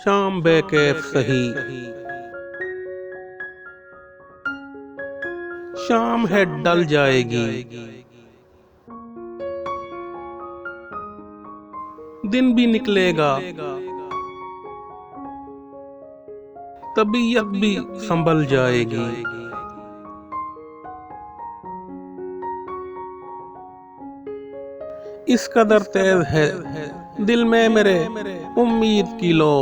शाम बेकैफ सही, शाम है डल जाएगी। दिन भी निकलेगा, तबीयत भी संभल जाएगी। इस कदर तेज है दिल में मेरे उम्मीद की लो,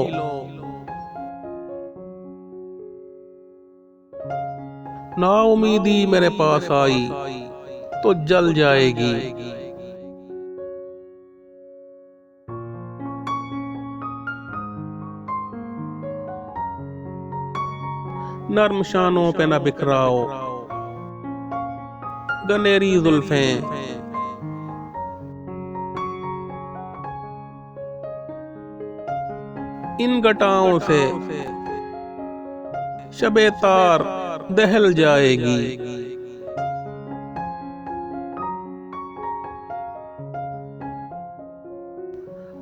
नाउमीदी मेरे पास आई तो जल जाएगी। नर्म शानों पे न बिखराओ गनेरी जुल्फें, इन घटाओं से शबे तार दहल जाएगी।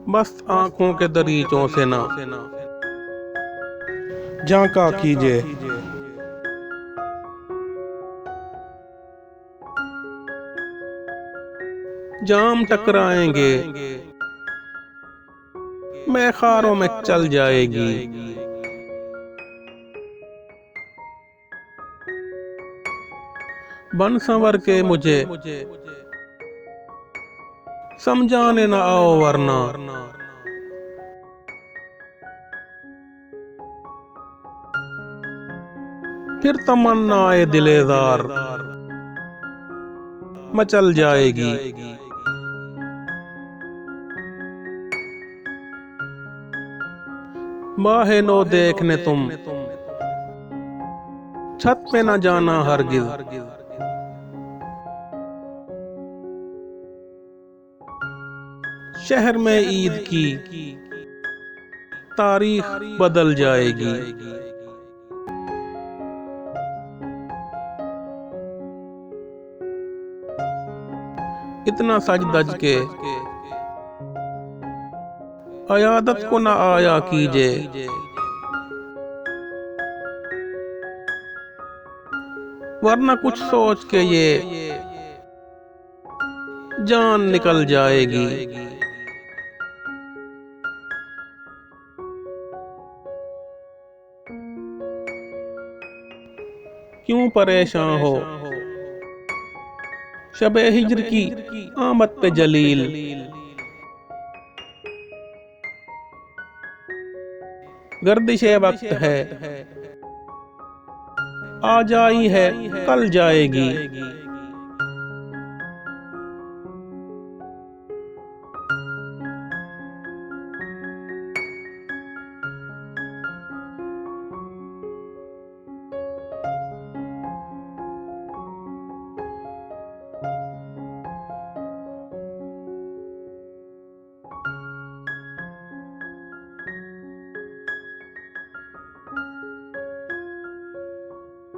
मस्त आंखों के दरीचों से ना झांका कीजिए, जाम टकराएंगे मैखारों में चल जाएगी। बन संवर के मुझे समझाने न आओ वरना फिर तमन्नाए दिलेदार मचल जाएगी। माहे नो देखने तुम छत पे न जाना हरगिज, शहर में ईद की तारीख बदल जाएगी। इतना सज धज के अयादत को न आया कीजिए, वरना कुछ सोच के ये जान निकल जाएगी। क्यों परेशान हो शबे हिज्र की आमद पे जलील, गर्दिशे वक्त है आज आई है कल जाएगी।